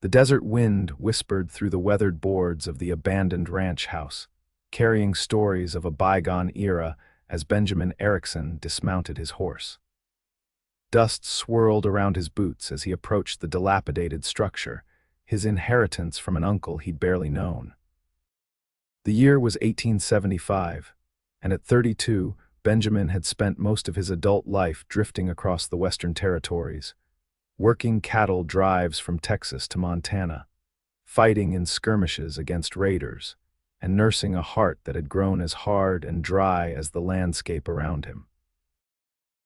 The desert wind whispered through the weathered boards of the abandoned ranch house, carrying stories of a bygone era as Benjamin Erickson dismounted his horse. Dust swirled around his boots as he approached the dilapidated structure, his inheritance from an uncle he'd barely known. The year was 1875, and at 32, Benjamin had spent most of his adult life drifting across the Western Territories, working cattle drives from Texas to Montana, fighting in skirmishes against raiders, and nursing a heart that had grown as hard and dry as the landscape around him.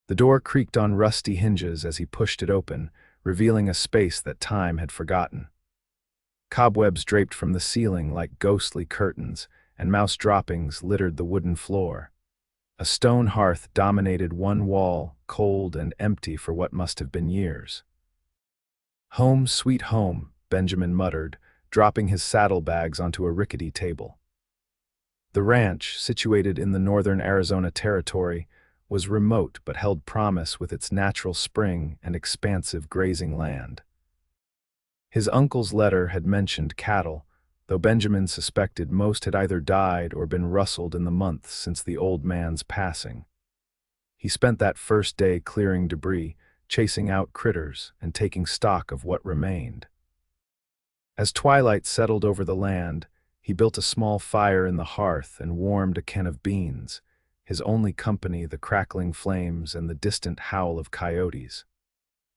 The door creaked on rusty hinges as he pushed it open, revealing a space that time had forgotten. Cobwebs draped from the ceiling like ghostly curtains, and mouse droppings littered the wooden floor. A stone hearth dominated one wall, cold and empty for what must have been years. "Home, sweet home," Benjamin muttered, dropping his saddlebags onto a rickety table. The ranch, situated in the northern Arizona Territory, was remote but held promise with its natural spring and expansive grazing land. His uncle's letter had mentioned cattle, though Benjamin suspected most had either died or been rustled in the months since the old man's passing. He spent that first day clearing debris, chasing out critters, and taking stock of what remained. As twilight settled over the land, he built a small fire in the hearth and warmed a can of beans, his only company the crackling flames and the distant howl of coyotes.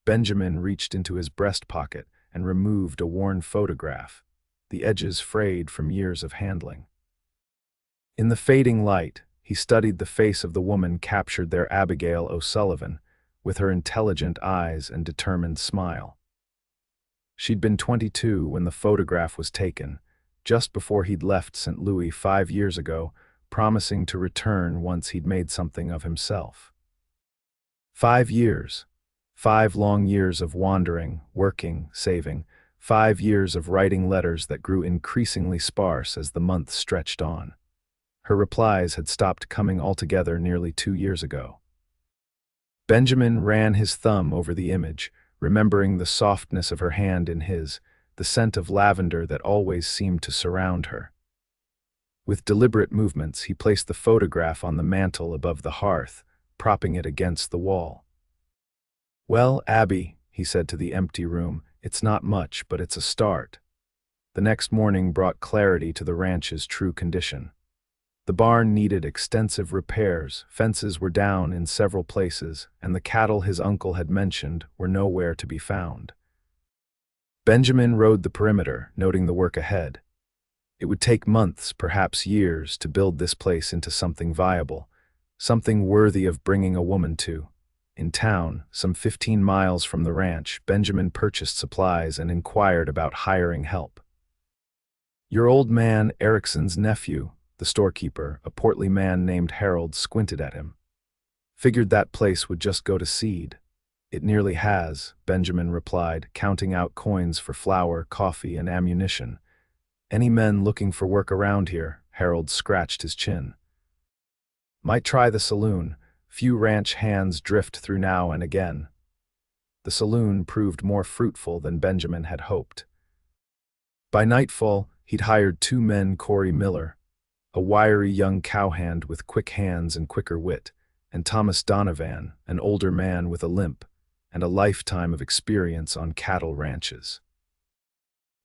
Benjamin reached into his breast pocket and removed a worn photograph, the edges frayed from years of handling. In the fading light, he studied the face of the woman captured there, Abigail O'Sullivan, with her intelligent eyes and determined smile. She'd been 22 when the photograph was taken, just before he'd left St. Louis 5 years ago, promising to return once he'd made something of himself. 5 years. 5 long years of wandering, working, saving. 5 years of writing letters that grew increasingly sparse as the months stretched on. Her replies had stopped coming altogether nearly 2 years ago. Benjamin ran his thumb over the image, remembering the softness of her hand in his, the scent of lavender that always seemed to surround her. With deliberate movements, he placed the photograph on the mantel above the hearth, propping it against the wall. "Well, Abby," he said to the empty room, "it's not much, but it's a start." The next morning brought clarity to the ranch's true condition. The barn needed extensive repairs, fences were down in several places, and the cattle his uncle had mentioned were nowhere to be found. Benjamin rode the perimeter, noting the work ahead. It would take months, perhaps years, to build this place into something viable, something worthy of bringing a woman to. In town, some 15 miles from the ranch, Benjamin purchased supplies and inquired about hiring help. "Your old man, Erickson's nephew," the storekeeper, a portly man named Harold, squinted at him. "Figured that place would just go to seed." "It nearly has," Benjamin replied, counting out coins for flour, coffee, and ammunition. "Any men looking for work around here?" Harold scratched his chin. "Might try the saloon. Few ranch hands drift through now and again." The saloon proved more fruitful than Benjamin had hoped. By nightfall, he'd hired 2 men, Corey Miller, a wiry young cowhand with quick hands and quicker wit, and Thomas Donovan, an older man with a limp and a lifetime of experience on cattle ranches.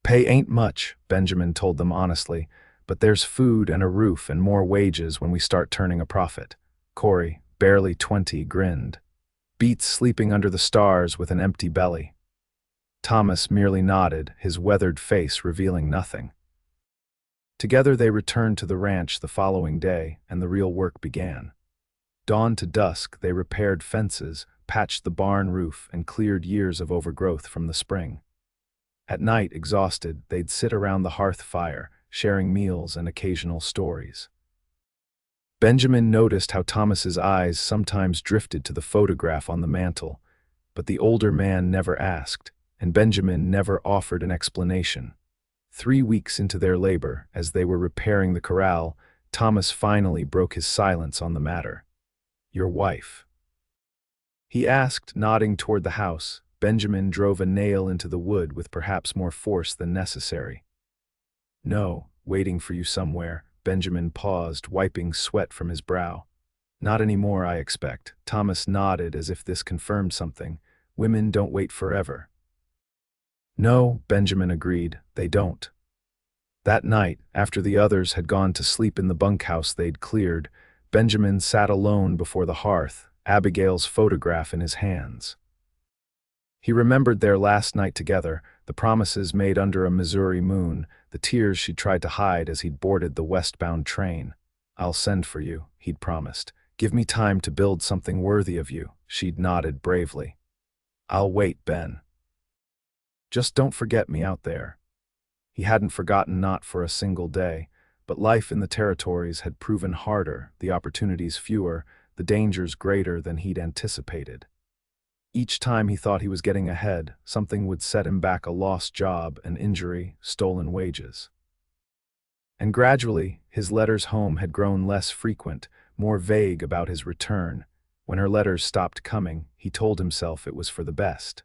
"Pay ain't much," Benjamin told them honestly, "but there's food and a roof and more wages when we start turning a profit." Corey, barely 20, grinned. "Beats sleeping under the stars with an empty belly." Thomas merely nodded, his weathered face revealing nothing. Together they returned to the ranch the following day, and the real work began. Dawn to dusk, they repaired fences, patched the barn roof, and cleared years of overgrowth from the spring. At night, exhausted, they'd sit around the hearth fire, sharing meals and occasional stories. Benjamin noticed how Thomas's eyes sometimes drifted to the photograph on the mantel, but the older man never asked, and Benjamin never offered an explanation. 3 weeks into their labor, as they were repairing the corral, Thomas finally broke his silence on the matter. "Your wife?" he asked, nodding toward the house, Benjamin drove a nail into the wood with perhaps more force than necessary. "No, waiting for you somewhere." Benjamin paused, wiping sweat from his brow. "Not anymore, I expect." Thomas nodded as if this confirmed something. "Women don't wait forever." "No," Benjamin agreed, "they don't." That night, after the others had gone to sleep in the bunkhouse they'd cleared, Benjamin sat alone before the hearth, Abigail's photograph in his hands. He remembered their last night together, the promises made under a Missouri moon, the tears she'd tried to hide as he'd boarded the westbound train. "I'll send for you," he'd promised. "Give me time to build something worthy of you." She'd nodded bravely. "I'll wait, Ben. Just don't forget me out there." He hadn't forgotten, not for a single day, but life in the territories had proven harder, the opportunities fewer, the dangers greater than he'd anticipated. Each time he thought he was getting ahead, something would set him back: a lost job, an injury, stolen wages. And gradually, his letters home had grown less frequent, more vague about his return. When her letters stopped coming, he told himself it was for the best.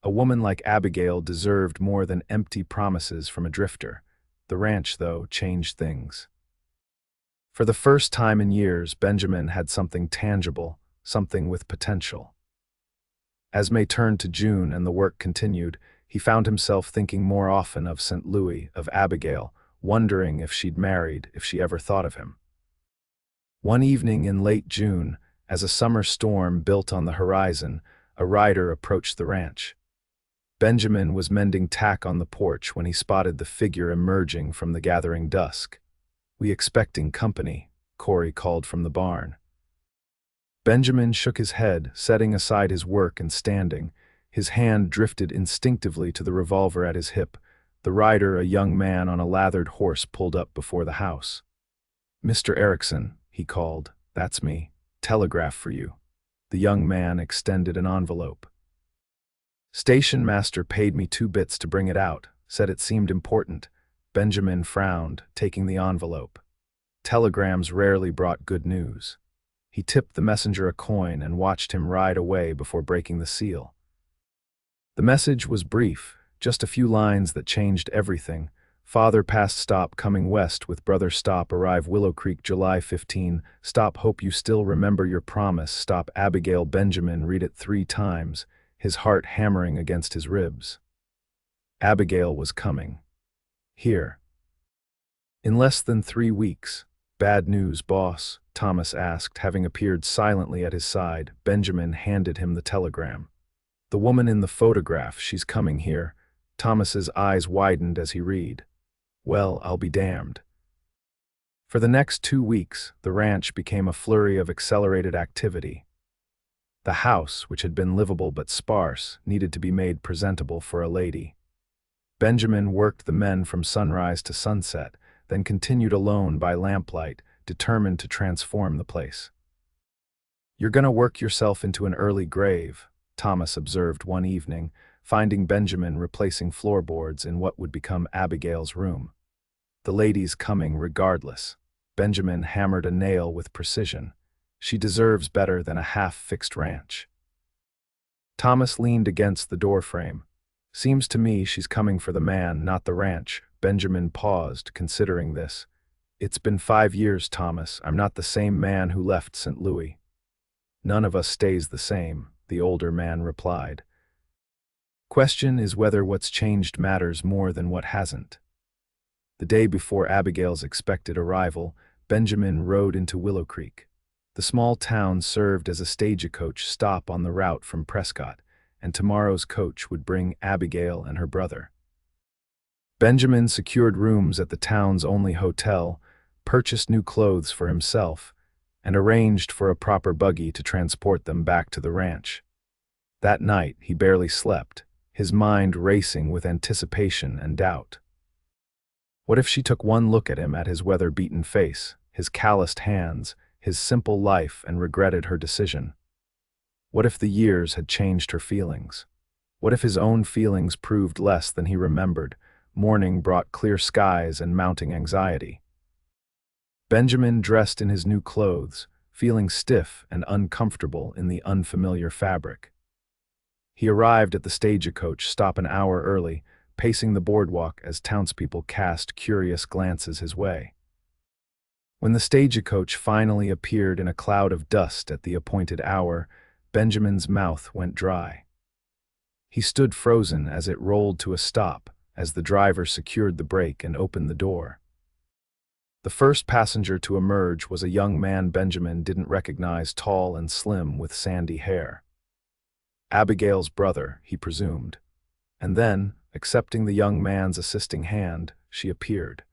A woman like Abigail deserved more than empty promises from a drifter. The ranch, though, changed things. For the first time in years, Benjamin had something tangible, something with potential. As May turned to June and the work continued, he found himself thinking more often of St. Louis, of Abigail, wondering if she'd married, if she ever thought of him. One evening in late June, as a summer storm built on the horizon, a rider approached the ranch. Benjamin was mending tack on the porch when he spotted the figure emerging from the gathering dusk. "We expecting company," Corey called from the barn. Benjamin shook his head, setting aside his work and standing. His hand drifted instinctively to the revolver at his hip. The rider, a young man on a lathered horse, pulled up before the house. "Mr. Erickson," he called. "That's me. Telegraph for you." The young man extended an envelope. "Station master paid me 2 bits to bring it out, said it seemed important." Benjamin frowned, taking the envelope. Telegrams rarely brought good news. He tipped the messenger a coin and watched him ride away before breaking the seal. The message was brief, just a few lines that changed everything. "Father past stop coming west with brother stop arrive Willow Creek July 15. Stop hope you still remember your promise. Stop Abigail." Benjamin read it 3 times, his heart hammering against his ribs. Abigail was coming. Here. In less than 3 weeks. "Bad news, boss?" Thomas asked, having appeared silently at his side. Benjamin handed him the telegram. "The woman in the photograph, she's coming here." Thomas's eyes widened as he read. "Well, I'll be damned." For the next 2 weeks, the ranch became a flurry of accelerated activity. The house, which had been livable but sparse, needed to be made presentable for a lady. Benjamin worked the men from sunrise to sunset, then continued alone by lamplight, determined to transform the place. "You're gonna work yourself into an early grave," Thomas observed one evening, finding Benjamin replacing floorboards in what would become Abigail's room. "The lady's coming regardless." Benjamin hammered a nail with precision. "She deserves better than a half-fixed ranch." Thomas leaned against the doorframe. "Seems to me she's coming for the man, not the ranch." Benjamin paused, considering this. "It's been 5 years, Thomas. I'm not the same man who left St. Louis." "None of us stays the same," the older man replied. "Question is whether what's changed matters more than what hasn't." The day before Abigail's expected arrival, Benjamin rode into Willow Creek. The small town served as a stagecoach stop on the route from Prescott, and tomorrow's coach would bring Abigail and her brother. Benjamin secured rooms at the town's only hotel, purchased new clothes for himself, and arranged for a proper buggy to transport them back to the ranch. That night he barely slept, his mind racing with anticipation and doubt. What if she took one look at him, at his weather-beaten face, his calloused hands, his simple life, and regretted her decision? What if the years had changed her feelings? What if his own feelings proved less than he remembered? Morning brought clear skies and mounting anxiety. Benjamin dressed in his new clothes, feeling stiff and uncomfortable in the unfamiliar fabric. He arrived at the stagecoach stop an hour early, pacing the boardwalk as townspeople cast curious glances his way. When the stagecoach finally appeared in a cloud of dust at the appointed hour, Benjamin's mouth went dry. He stood frozen as it rolled to a stop, as the driver secured the brake and opened the door. The first passenger to emerge was a young man Benjamin didn't recognize, tall and slim with sandy hair. Abigail's brother, he presumed. And then, accepting the young man's assisting hand, she appeared.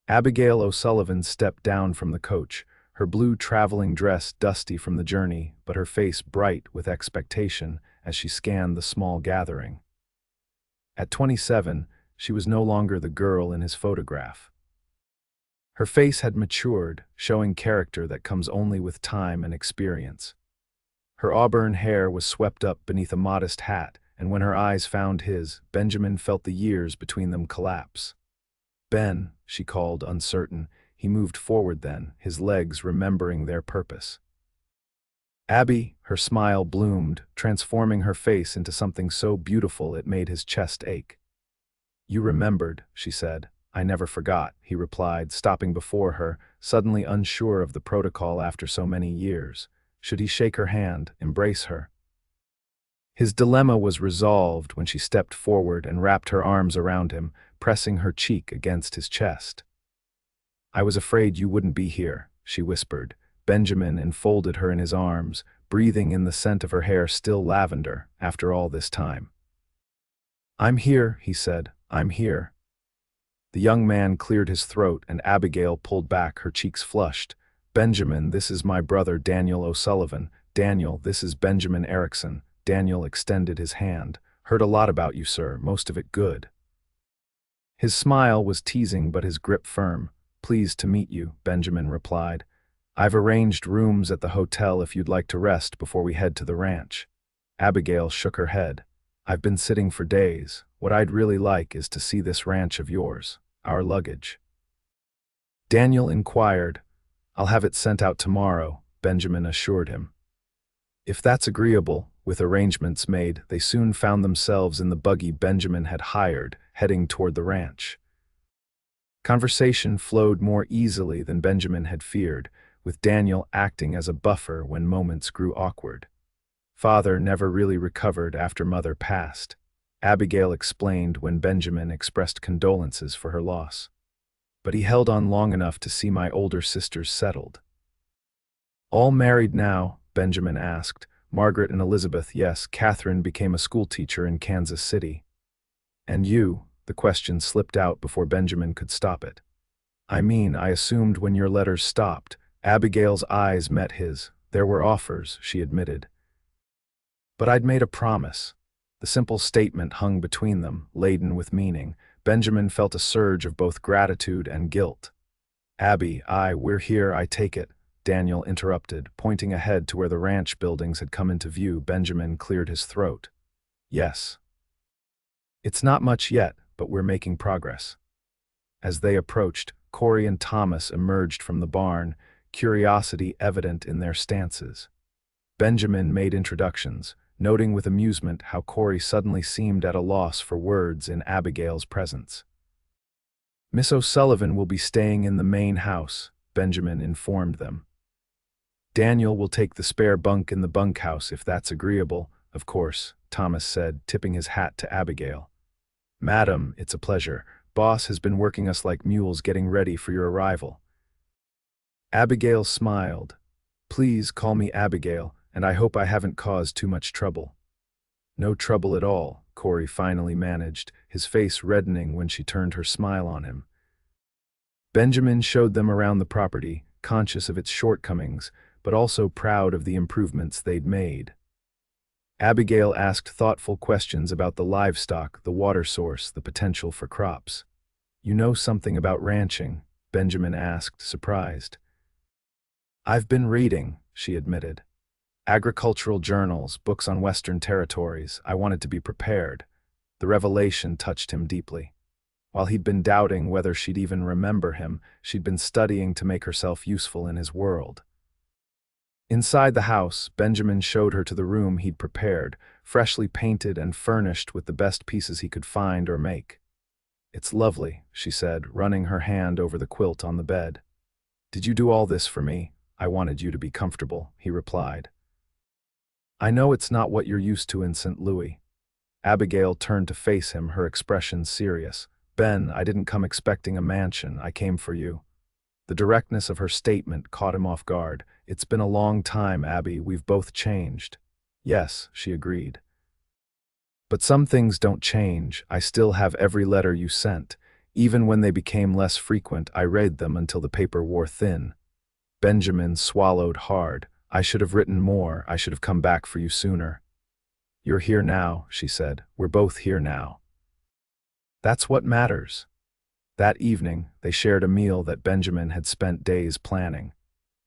Abigail O'Sullivan stepped down from the coach, her blue traveling dress dusty from the journey, but her face bright with expectation as she scanned the small gathering. At 27, she was no longer the girl in his photograph. Her face had matured, showing character that comes only with time and experience. Her auburn hair was swept up beneath a modest hat, and when her eyes found his, Benjamin felt the years between them collapse. "Ben," she called, uncertain. He moved forward then, his legs remembering their purpose. "Abby," her smile bloomed, transforming her face into something so beautiful it made his chest ache. "You remembered," she said. "I never forgot," he replied, stopping before her, suddenly unsure of the protocol after so many years. Should he shake her hand, embrace her? His dilemma was resolved when she stepped forward and wrapped her arms around him, pressing her cheek against his chest. "I was afraid you wouldn't be here," she whispered. Benjamin enfolded her in his arms, breathing in the scent of her hair still lavender after all this time. "I'm here," he said. "I'm here." The young man cleared his throat and Abigail pulled back, her cheeks flushed. "Benjamin, this is my brother Daniel O'Sullivan. Daniel, this is Benjamin Erickson." Daniel extended his hand. "Heard a lot about you, sir, most of it good." His smile was teasing but his grip firm. "Pleased to meet you," Benjamin replied. "I've arranged rooms at the hotel if you'd like to rest before we head to the ranch." Abigail shook her head. "I've been sitting for days. What I'd really like is to see this ranch of yours, our luggage." Daniel inquired. "I'll have it sent out tomorrow," Benjamin assured him. If that's agreeable, with arrangements made, they soon found themselves in the buggy Benjamin had hired, heading toward the ranch. Conversation flowed more easily than Benjamin had feared, with Daniel acting as a buffer when moments grew awkward. Father never really recovered after mother passed, Abigail explained when Benjamin expressed condolences for her loss. But he held on long enough to see my older sisters settled. "All married now?" Benjamin asked. "Margaret and Elizabeth, yes. Catherine became a schoolteacher in Kansas City." "And you?" The question slipped out before Benjamin could stop it. "I mean, I assumed when your letters stopped." Abigail's eyes met his. "There were offers," she admitted. "But I'd made a promise." The simple statement hung between them, laden with meaning. Benjamin felt a surge of both gratitude and guilt. "Abby, we're here, I take it," Daniel interrupted, pointing ahead to where the ranch buildings had come into view. Benjamin cleared his throat. "Yes. It's not much yet, but we're making progress." As they approached, Corey and Thomas emerged from the barn, curiosity evident in their stances. Benjamin made introductions, noting with amusement how Corey suddenly seemed at a loss for words in Abigail's presence. "Miss O'Sullivan will be staying in the main house," Benjamin informed them. "Daniel will take the spare bunk in the bunkhouse if that's agreeable, of course," Thomas said, tipping his hat to Abigail. "Madam, it's a pleasure. Boss has been working us like mules getting ready for your arrival." Abigail smiled. "Please call me Abigail, and I hope I haven't caused too much trouble." "No trouble at all," Corey finally managed, his face reddening when she turned her smile on him. Benjamin showed them around the property, conscious of its shortcomings, but also proud of the improvements they'd made. Abigail asked thoughtful questions about the livestock, the water source, the potential for crops. "You know something about ranching?" Benjamin asked, surprised. "I've been reading," she admitted. "Agricultural journals, books on Western territories. I wanted to be prepared." The revelation touched him deeply. While he'd been doubting whether she'd even remember him, she'd been studying to make herself useful in his world. Inside the house, Benjamin showed her to the room he'd prepared, freshly painted and furnished with the best pieces he could find or make. "It's lovely," she said, running her hand over the quilt on the bed. "Did you do all this for me? I wanted you to be comfortable," he replied. "I know it's not what you're used to in St. Louis." Abigail turned to face him, her expression serious. "Ben, I didn't come expecting a mansion. I came for you." The directness of her statement caught him off guard. "It's been a long time, Abby. We've both changed." "Yes," she agreed. "But some things don't change. I still have every letter you sent. Even when they became less frequent, I read them until the paper wore thin." Benjamin swallowed hard. "I should have written more. I should have come back for you sooner." "You're here now," she said. "We're both here now. That's what matters." That evening, they shared a meal that Benjamin had spent days planning.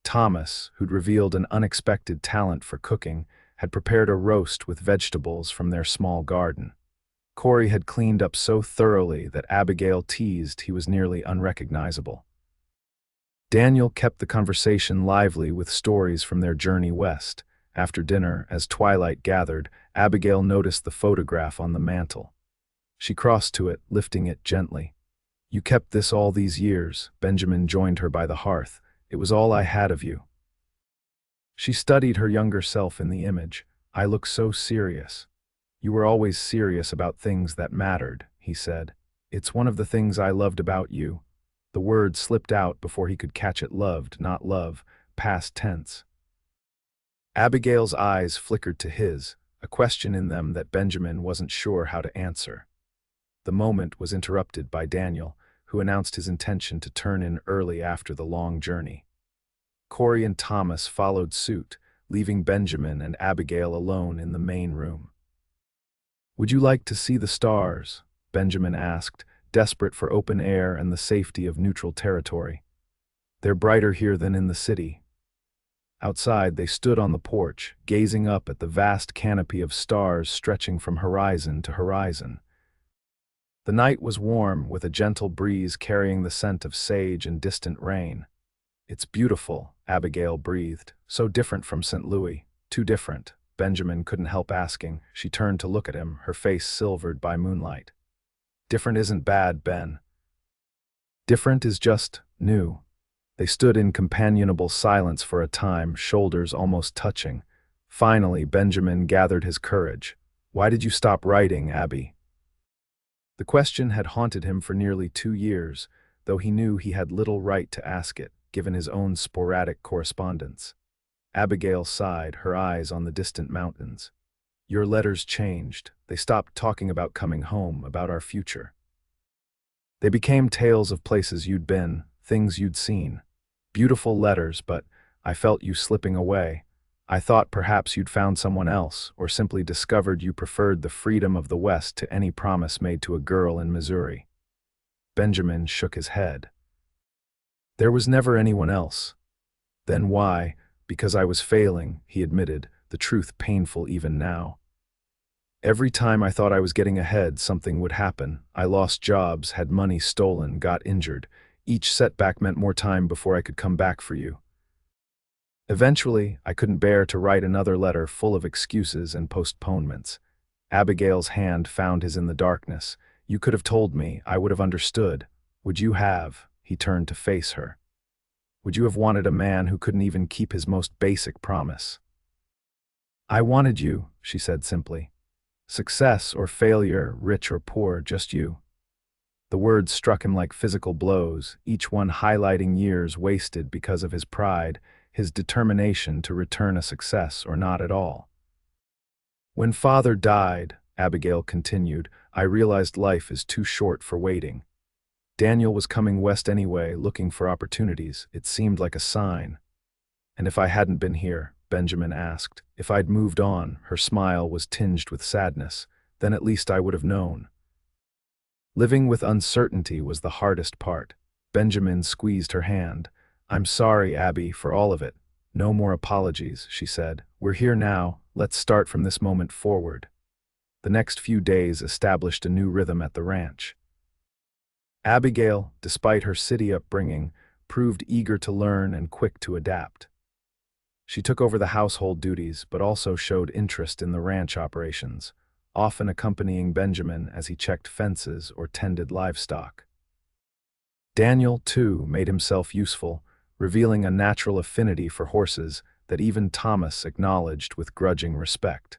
Thomas, who'd revealed an unexpected talent for cooking, had prepared a roast with vegetables from their small garden. Corey had cleaned up so thoroughly that Abigail teased he was nearly unrecognizable. Daniel kept the conversation lively with stories from their journey west. After dinner, as twilight gathered, Abigail noticed the photograph on the mantel. She crossed to it, lifting it gently. "You kept this all these years." Benjamin joined her by the hearth. "It was all I had of you." She studied her younger self in the image. "I look so serious." "You were always serious about things that mattered," he said. "It's one of the things I loved about you." The word slipped out before he could catch it. Loved, not love, past tense. Abigail's eyes flickered to his, a question in them that Benjamin wasn't sure how to answer. The moment was interrupted by Daniel, who announced his intention to turn in early after the long journey. Corey and Thomas followed suit, leaving Benjamin and Abigail alone in the main room. "Would you like to see the stars?" Benjamin asked, desperate for open air and the safety of neutral territory. "They're brighter here than in the city." Outside, they stood on the porch, gazing up at the vast canopy of stars stretching from horizon to horizon. The night was warm, with a gentle breeze carrying the scent of sage and distant rain. "It's beautiful," Abigail breathed. "So different from St. Louis." "Too different," Benjamin couldn't help asking. She turned to look at him, her face silvered by moonlight. "Different isn't bad, Ben. Different is just new." They stood in companionable silence for a time, shoulders almost touching. Finally, Benjamin gathered his courage. "Why did you stop writing, Abby?" The question had haunted him for nearly 2 years, though he knew he had little right to ask it, given his own sporadic correspondence. Abigail sighed, her eyes on the distant mountains. "Your letters changed. They stopped talking about coming home, about our future. They became tales of places you'd been, things you'd seen. Beautiful letters, but I felt you slipping away. I thought perhaps you'd found someone else, or simply discovered you preferred the freedom of the West to any promise made to a girl in Missouri." Benjamin shook his head. "There was never anyone else." "Then why?" "Because I was failing," he admitted, the truth painful even now. "Every time I thought I was getting ahead, something would happen. I lost jobs, had money stolen, got injured. Each setback meant more time before I could come back for you. Eventually, I couldn't bear to write another letter full of excuses and postponements." Abigail's hand found his in the darkness. "You could have told me. I would have understood. Would you have?" He turned to face her. "Would you have wanted a man who couldn't even keep his most basic promise?" "I wanted you," she said simply. "Success or failure, rich or poor, just you." The words struck him like physical blows, each one highlighting years wasted because of his pride, his determination to return a success or not at all. "When Father died," Abigail continued, "I realized life is too short for waiting. Daniel was coming west anyway, looking for opportunities. It seemed like a sign." "And if I hadn't been here?" Benjamin asked. "If I'd moved on," her smile was tinged with sadness, "then at least I would have known." Living with uncertainty was the hardest part. Benjamin squeezed her hand. "I'm sorry, Abby, for all of it. No more apologies," she said. "We're here now. Let's start from this moment forward." The next few days established a new rhythm at the ranch. Abigail, despite her city upbringing, proved eager to learn and quick to adapt. She took over the household duties but also showed interest in the ranch operations, often accompanying Benjamin as he checked fences or tended livestock. Daniel, too, made himself useful, revealing a natural affinity for horses that even Thomas acknowledged with grudging respect.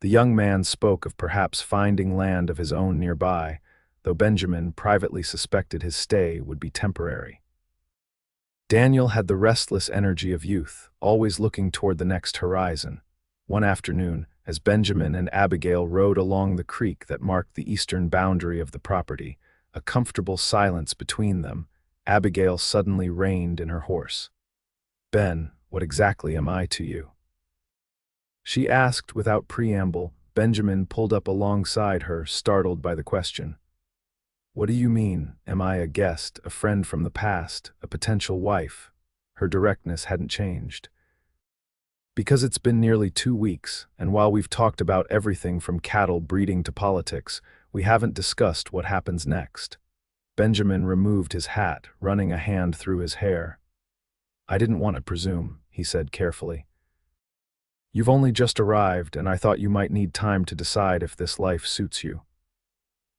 The young man spoke of perhaps finding land of his own nearby, though Benjamin privately suspected his stay would be temporary. Daniel had the restless energy of youth, always looking toward the next horizon. One afternoon, as Benjamin and Abigail rode along the creek that marked the eastern boundary of the property, a comfortable silence between them, Abigail suddenly reined in her horse. "Ben, what exactly am I to you?" she asked without preamble. Benjamin pulled up alongside her, startled by the question. "What do you mean? Am I a guest, a friend from the past, a potential wife?" Her directness hadn't changed. "Because it's been nearly 2 weeks, and while we've talked about everything from cattle breeding to politics, we haven't discussed what happens next." Benjamin removed his hat, running a hand through his hair. "I didn't want to presume," he said carefully. "You've only just arrived, and I thought you might need time to decide if this life suits you.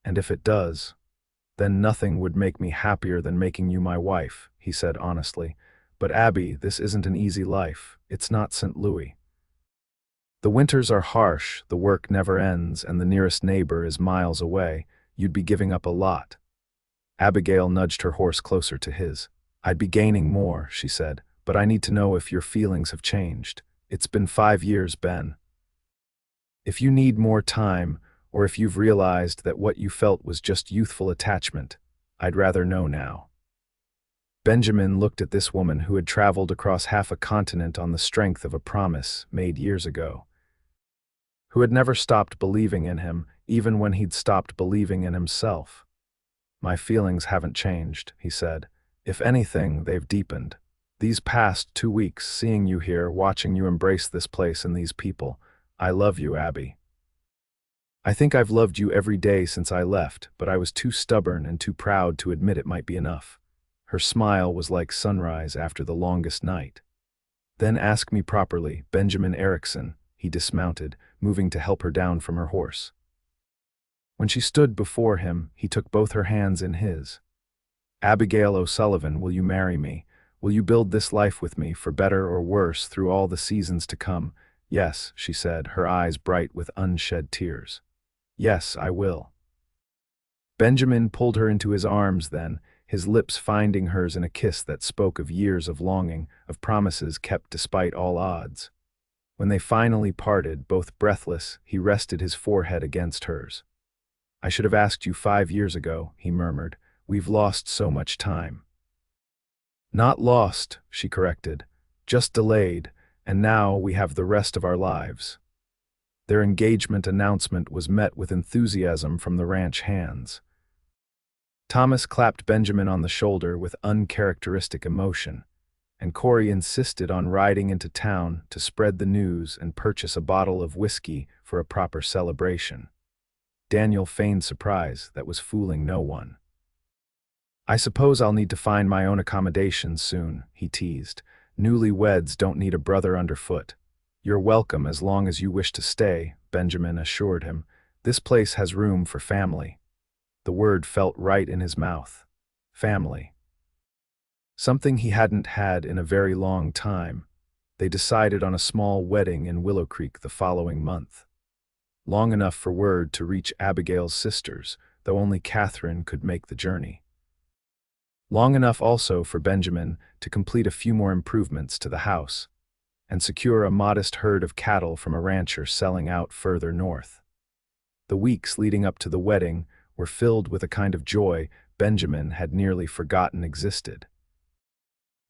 And if it does, then nothing would make me happier than making you my wife," he said honestly. "But Abby, this isn't an easy life. It's not St. Louis. The winters are harsh, the work never ends, and the nearest neighbor is miles away. You'd be giving up a lot." Abigail nudged her horse closer to his. "I'd be gaining more," she said, "but I need to know if your feelings have changed. It's been 5 years, Ben. If you need more time, or if you've realized that what you felt was just youthful attachment, I'd rather know now." Benjamin looked at this woman who had traveled across half a continent on the strength of a promise made years ago, who had never stopped believing in him, even when he'd stopped believing in himself. "My feelings haven't changed," he said. "If anything, they've deepened. These past 2 weeks, seeing you here, watching you embrace this place and these people, I love you, Abby. I think I've loved you every day since I left, but I was too stubborn and too proud to admit it might be enough." Her smile was like sunrise after the longest night. "Then ask me properly, Benjamin Erickson." He dismounted, moving to help her down from her horse. When she stood before him, he took both her hands in his. "Abigail O'Sullivan, will you marry me? Will you build this life with me, for better or worse, through all the seasons to come?" "Yes," she said, her eyes bright with unshed tears. "Yes, I will." Benjamin pulled her into his arms then, his lips finding hers in a kiss that spoke of years of longing, of promises kept despite all odds. When they finally parted, both breathless, he rested his forehead against hers. "I should have asked you 5 years ago," he murmured. "We've lost so much time." "Not lost," she corrected, "just delayed, and now we have the rest of our lives." Their engagement announcement was met with enthusiasm from the ranch hands. Thomas clapped Benjamin on the shoulder with uncharacteristic emotion, and Corey insisted on riding into town to spread the news and purchase a bottle of whiskey for a proper celebration. Daniel feigned surprise that was fooling no one. "I suppose I'll need to find my own accommodations soon," he teased. "Newlyweds don't need a brother underfoot." "You're welcome as long as you wish to stay," Benjamin assured him. "This place has room for family." The word felt right in his mouth. Family. Something he hadn't had in a very long time. They decided on a small wedding in Willow Creek the following month. Long enough for word to reach Abigail's sisters, though only Catherine could make the journey. Long enough also for Benjamin to complete a few more improvements to the house, and secure a modest herd of cattle from a rancher selling out further north. The weeks leading up to the wedding were filled with a kind of joy Benjamin had nearly forgotten existed.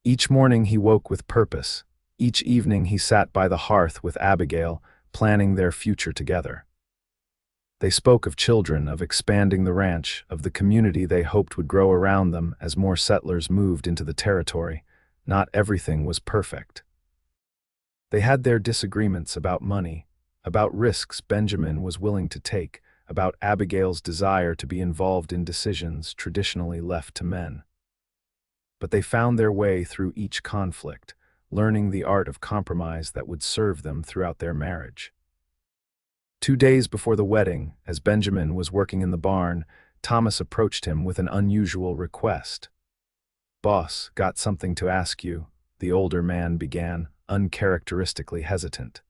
Each morning he woke with purpose. Each evening he sat by the hearth with Abigail, planning their future together. They spoke of children, of expanding the ranch, of the community they hoped would grow around them as more settlers moved into the territory. Not everything was perfect. They had their disagreements about money, about risks Benjamin was willing to take, about Abigail's desire to be involved in decisions traditionally left to men. But they found their way through each conflict, learning the art of compromise that would serve them throughout their marriage. 2 days before the wedding, as Benjamin was working in the barn, Thomas approached him with an unusual request. "Boss, got something to ask you," the older man began, uncharacteristically hesitant.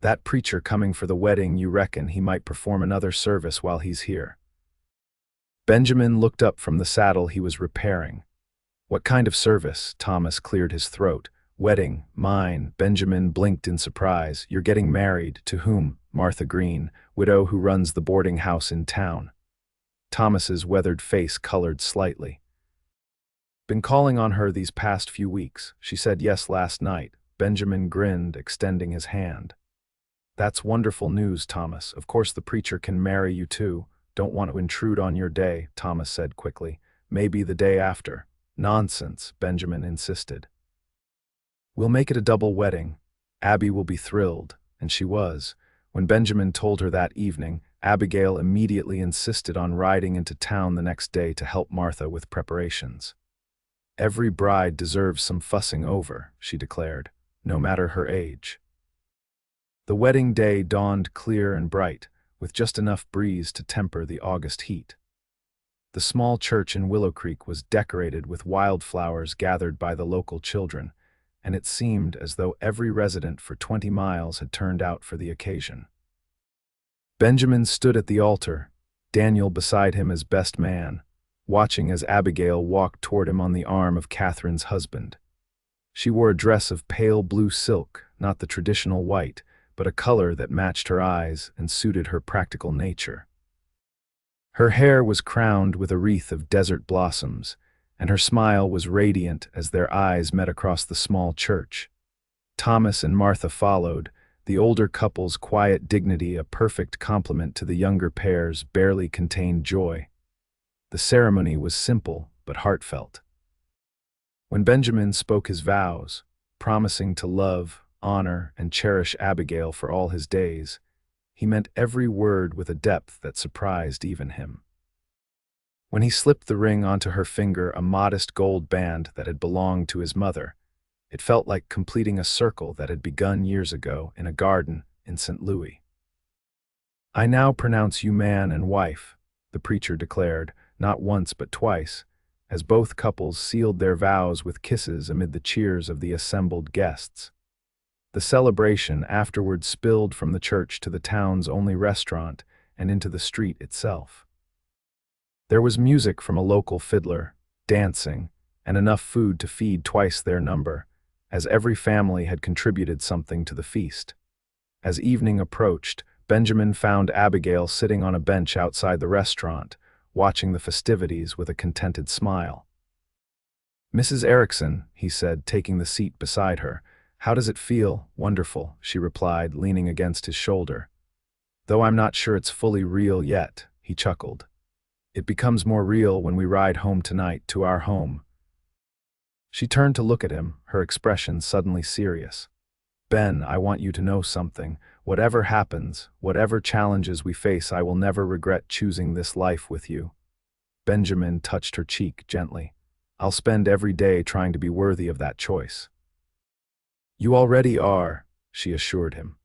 "That preacher coming for the wedding, you reckon he might perform another service while he's here?" Benjamin looked up from the saddle he was repairing. "What kind of service?" Thomas cleared his throat. "Wedding, mine." Benjamin blinked in surprise. "You're getting married. To whom?" "Martha Green, widow who runs the boarding house in town." Thomas's weathered face colored slightly. "Been calling on her these past few weeks. She said yes last night." Benjamin grinned, extending his hand. "That's wonderful news, Thomas. Of course the preacher can marry you too. Don't want to intrude on your day," Thomas said quickly. "Maybe the day after." "Nonsense," Benjamin insisted. "We'll make it a double wedding. Abby will be thrilled," and she was. When Benjamin told her that evening, Abigail immediately insisted on riding into town the next day to help Martha with preparations. "Every bride deserves some fussing over," she declared, "no matter her age." The wedding day dawned clear and bright, with just enough breeze to temper the August heat. The small church in Willow Creek was decorated with wildflowers gathered by the local children, and it seemed as though every resident for 20 miles had turned out for the occasion. Benjamin stood at the altar, Daniel beside him as best man, watching as Abigail walked toward him on the arm of Catherine's husband. She wore a dress of pale blue silk, not the traditional white, but a color that matched her eyes and suited her practical nature. Her hair was crowned with a wreath of desert blossoms, and her smile was radiant as their eyes met across the small church. Thomas and Martha followed, the older couple's quiet dignity a perfect complement to the younger pair's barely contained joy. The ceremony was simple but heartfelt. When Benjamin spoke his vows, promising to love, honor, and cherish Abigail for all his days, he meant every word with a depth that surprised even him. When he slipped the ring onto her finger, a modest gold band that had belonged to his mother, it felt like completing a circle that had begun years ago in a garden in St. Louis. "I now pronounce you man and wife," the preacher declared, not once but twice, as both couples sealed their vows with kisses amid the cheers of the assembled guests. The celebration afterward spilled from the church to the town's only restaurant and into the street itself. There was music from a local fiddler, dancing, and enough food to feed twice their number, as every family had contributed something to the feast. As evening approached, Benjamin found Abigail sitting on a bench outside the restaurant, watching the festivities with a contented smile. "Mrs. Erickson," he said, taking the seat beside her. "How does it feel?" "Wonderful," she replied, leaning against his shoulder. "Though I'm not sure it's fully real yet," he chuckled. "It becomes more real when we ride home tonight to our home." She turned to look at him, her expression suddenly serious. "Ben, I want you to know something. Whatever happens, whatever challenges we face, I will never regret choosing this life with you." Benjamin touched her cheek gently. "I'll spend every day trying to be worthy of that choice." "You already are," she assured him.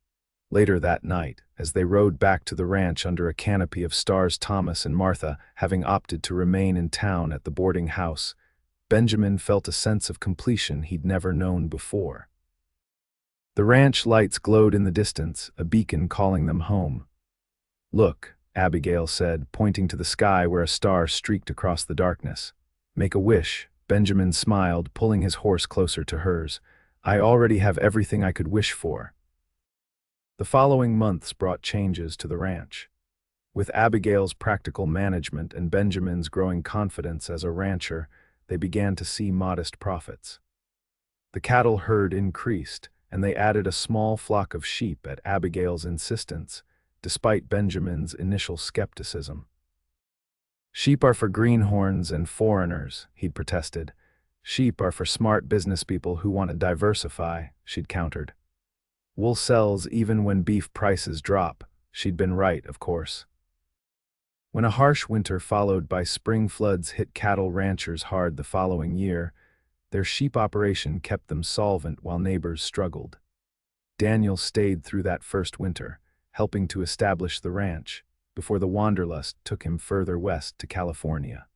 Later that night, as they rode back to the ranch under a canopy of stars, Thomas and Martha having opted to remain in town at the boarding house, Benjamin felt a sense of completion he'd never known before. The ranch lights glowed in the distance, a beacon calling them home. "Look," Abigail said, pointing to the sky where a star streaked across the darkness. "Make a wish." Benjamin smiled, pulling his horse closer to hers. "I already have everything I could wish for." The following months brought changes to the ranch. With Abigail's practical management and Benjamin's growing confidence as a rancher, they began to see modest profits. The cattle herd increased, and they added a small flock of sheep at Abigail's insistence, despite Benjamin's initial skepticism. "Sheep are for greenhorns and foreigners," he'd protested. "Sheep are for smart businesspeople who want to diversify," she'd countered. "Wool sells even when beef prices drop." She'd been right, of course. When a harsh winter followed by spring floods hit cattle ranchers hard the following year, Their sheep operation kept them solvent while neighbors struggled. Daniel stayed through that first winter, helping to establish the ranch, before the wanderlust took him further west to California.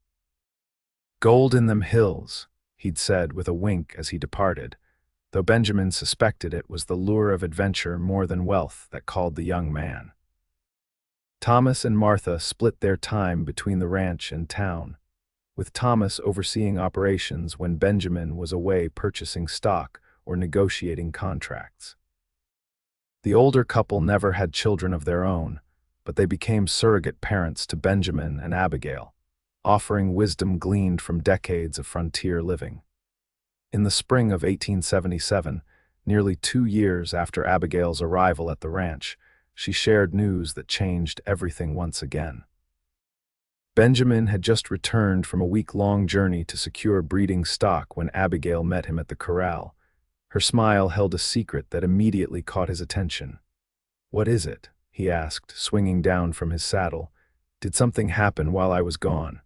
"Gold in them hills," he'd said with a wink as he departed, though Benjamin suspected it was the lure of adventure more than wealth that called the young man. Thomas and Martha split their time between the ranch and town, with Thomas overseeing operations when Benjamin was away purchasing stock or negotiating contracts. The older couple never had children of their own, but they became surrogate parents to Benjamin and Abigail, offering wisdom gleaned from decades of frontier living. In the spring of 1877, nearly 2 years after Abigail's arrival at the ranch, she shared news that changed everything once again. Benjamin had just returned from a week-long journey to secure breeding stock when Abigail met him at the corral. Her smile held a secret that immediately caught his attention. "What is it?" he asked, swinging down from his saddle. "Did something happen while I was gone?"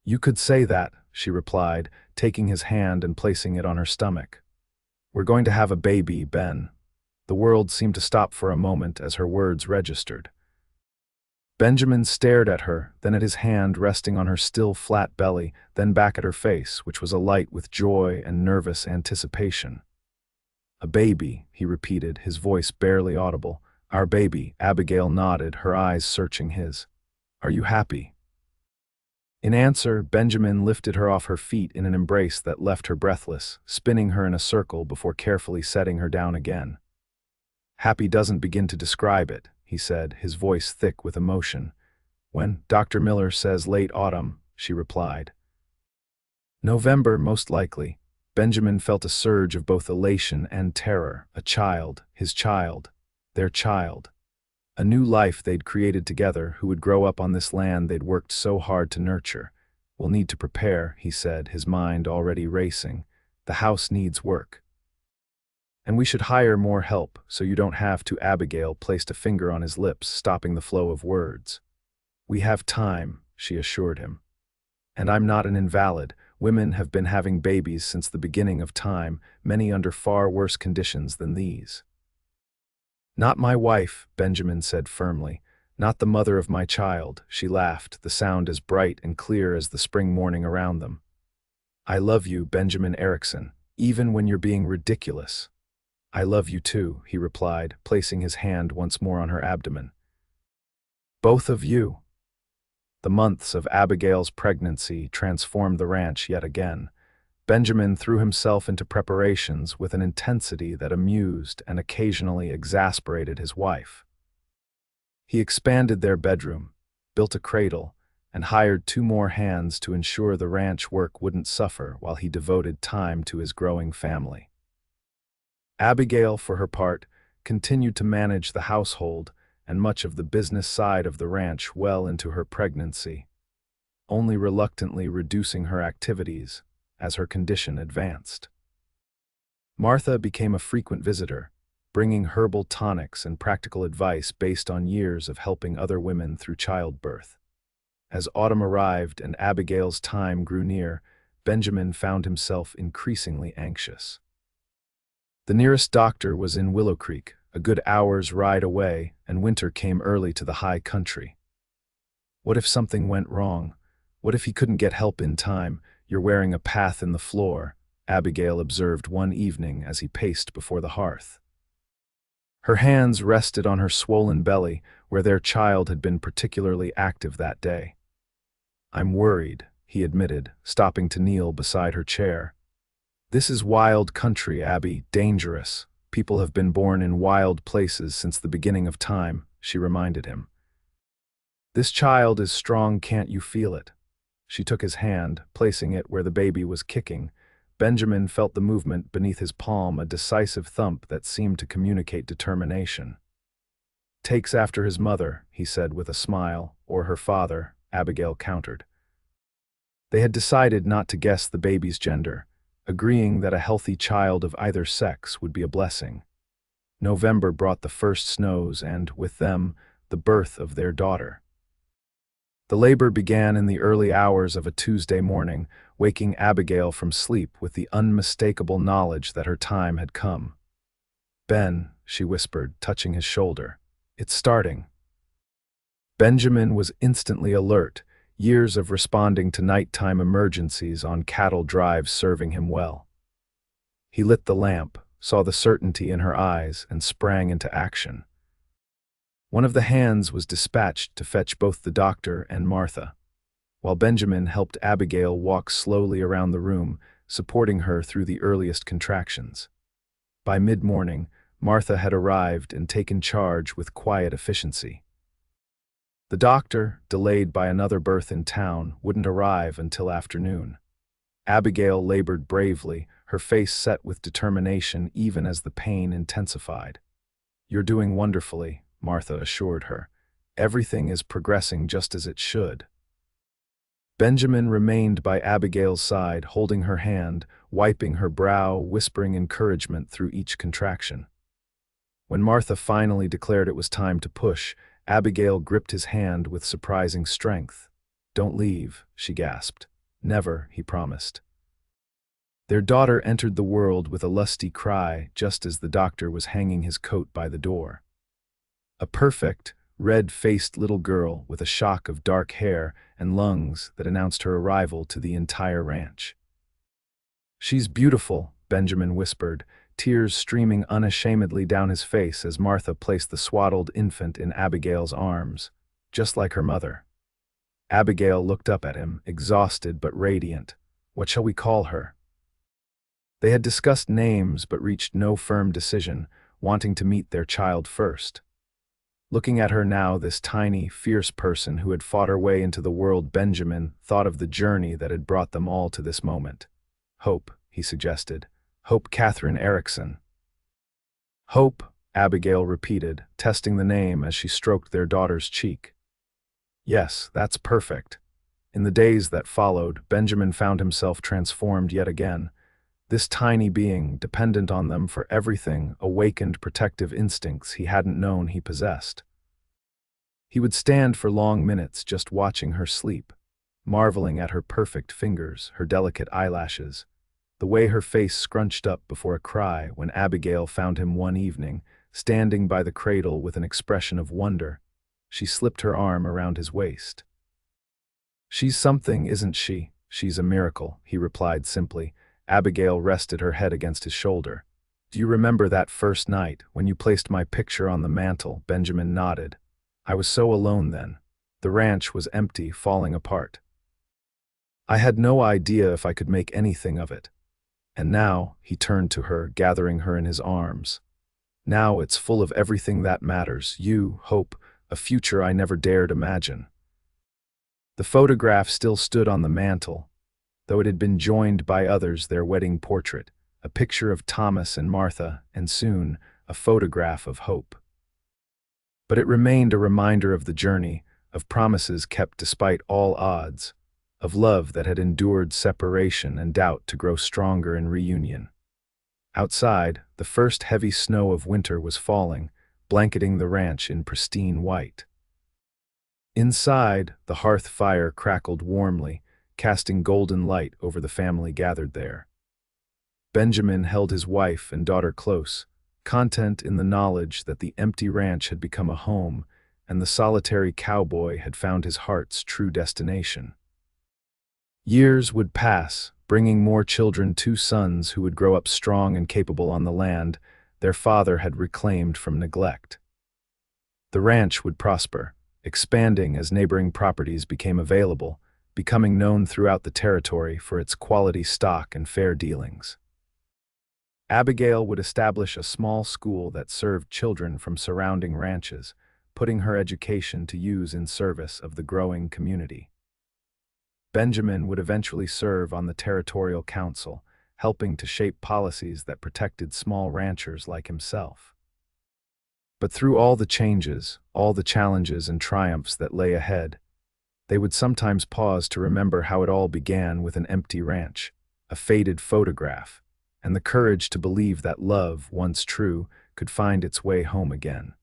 "You could say that," she replied, taking his hand and placing it on her stomach. "We're going to have a baby, Ben." The world seemed to stop for a moment as her words registered. Benjamin stared at her, then at his hand resting on her still flat belly, then back at her face, which was alight with joy and nervous anticipation. "A baby," he repeated, his voice barely audible. "Our baby." Abigail nodded, her eyes searching his. "Are you happy?" In answer, Benjamin lifted her off her feet in an embrace that left her breathless, spinning her in a circle before carefully setting her down again. "Happy doesn't begin to describe it," he said, his voice thick with emotion. "When Dr. Miller says late autumn," she replied. "November, most likely." Benjamin felt a surge of both elation and terror. A child, his child, their child. A new life they'd created together, who would grow up on this land they'd worked so hard to nurture. "We'll need to prepare," he said, his mind already racing. "The house needs work. And we should hire more help, so you don't have to." Abigail placed a finger on his lips, stopping the flow of words. "We have time," she assured him. "And I'm not an invalid. Women have been having babies since the beginning of time, many under far worse conditions than these." "Not my wife," Benjamin said firmly. "Not the mother of my child." She laughed, the sound as bright and clear as the spring morning around them. "I love you, Benjamin Erickson, even when you're being ridiculous." "I love you too," he replied, placing his hand once more on her abdomen. "Both of you." The months of Abigail's pregnancy transformed the ranch yet again. Benjamin threw himself into preparations with an intensity that amused and occasionally exasperated his wife. He expanded their bedroom, built a cradle, and hired 2 more hands to ensure the ranch work wouldn't suffer while he devoted time to his growing family. Abigail, for her part, continued to manage the household and much of the business side of the ranch well into her pregnancy, only reluctantly reducing her activities as her condition advanced. Martha became a frequent visitor, bringing herbal tonics and practical advice based on years of helping other women through childbirth. As autumn arrived and Abigail's time grew near, Benjamin found himself increasingly anxious. The nearest doctor was in Willow Creek, a good hour's ride away, and winter came early to the high country. What if something went wrong? What if he couldn't get help in time? "You're wearing a path in the floor," Abigail observed one evening as he paced before the hearth. Her hands rested on her swollen belly, where their child had been particularly active that day. "I'm worried," he admitted, stopping to kneel beside her chair. "This is wild country, Abby, dangerous. People have been born in wild places since the beginning of time," she reminded him. "This child is strong, can't you feel it?" She took his hand, placing it where the baby was kicking. Benjamin felt the movement beneath his palm, a decisive thump that seemed to communicate determination. "Takes after his mother," he said with a smile, "or her father," Abigail countered. They had decided not to guess the baby's gender, agreeing that a healthy child of either sex would be a blessing. November brought the first snows and, with them, the birth of their daughter. The labor began in the early hours of a Tuesday morning, waking Abigail from sleep with the unmistakable knowledge that her time had come. "Ben," she whispered, touching his shoulder. "It's starting." Benjamin was instantly alert, years of responding to nighttime emergencies on cattle drives serving him well. He lit the lamp, saw the certainty in her eyes, and sprang into action. One of the hands was dispatched to fetch both the doctor and Martha, while Benjamin helped Abigail walk slowly around the room, supporting her through the earliest contractions. By mid-morning, Martha had arrived and taken charge with quiet efficiency. The doctor, delayed by another birth in town, wouldn't arrive until afternoon. Abigail labored bravely, her face set with determination even as the pain intensified. "You're doing wonderfully," Martha assured her. "Everything is progressing just as it should." Benjamin remained by Abigail's side, holding her hand, wiping her brow, whispering encouragement through each contraction. When Martha finally declared it was time to push, Abigail gripped his hand with surprising strength. "Don't leave," she gasped. "Never," he promised. Their daughter entered the world with a lusty cry just as the doctor was hanging his coat by the door. A perfect, red-faced little girl with a shock of dark hair and lungs that announced her arrival to the entire ranch. "She's beautiful," Benjamin whispered, tears streaming unashamedly down his face as Martha placed the swaddled infant in Abigail's arms, just like her mother. Abigail looked up at him, exhausted but radiant. "What shall we call her?" They had discussed names but reached no firm decision, wanting to meet their child first. Looking at her now, this tiny, fierce person who had fought her way into the world, Benjamin thought of the journey that had brought them all to this moment. "Hope," he suggested. "Hope Catherine Erickson." "Hope," Abigail repeated, testing the name as she stroked their daughter's cheek. "Yes, that's perfect." In the days that followed, Benjamin found himself transformed yet again. This tiny being, dependent on them for everything, awakened protective instincts he hadn't known he possessed. He would stand for long minutes just watching her sleep, marveling at her perfect fingers, her delicate eyelashes, the way her face scrunched up before a cry when Abigail found him one evening, standing by the cradle with an expression of wonder. She slipped her arm around his waist. "She's something, isn't she?" "She's a miracle," he replied simply. Abigail rested her head against his shoulder. "Do you remember that first night, when you placed my picture on the mantel?" Benjamin nodded. "I was so alone then. The ranch was empty, falling apart. I had no idea if I could make anything of it. And now," he turned to her, gathering her in his arms, "now it's full of everything that matters. You, hope, a future I never dared imagine." The photograph still stood on the mantel, though it had been joined by others, their wedding portrait, a picture of Thomas and Martha, and soon, a photograph of Hope. But it remained a reminder of the journey, of promises kept despite all odds, of love that had endured separation and doubt to grow stronger in reunion. Outside, the first heavy snow of winter was falling, blanketing the ranch in pristine white. Inside, the hearth fire crackled warmly, casting golden light over the family gathered there. Benjamin held his wife and daughter close, content in the knowledge that the empty ranch had become a home and the solitary cowboy had found his heart's true destination. Years would pass, bringing more children, 2 sons who would grow up strong and capable on the land their father had reclaimed from neglect. The ranch would prosper, expanding as neighboring properties became available, becoming known throughout the territory for its quality stock and fair dealings. Abigail would establish a small school that served children from surrounding ranches, putting her education to use in service of the growing community. Benjamin would eventually serve on the territorial council, helping to shape policies that protected small ranchers like himself. But through all the changes, all the challenges and triumphs that lay ahead, they would sometimes pause to remember how it all began with an empty ranch, a faded photograph, and the courage to believe that love, once true, could find its way home again.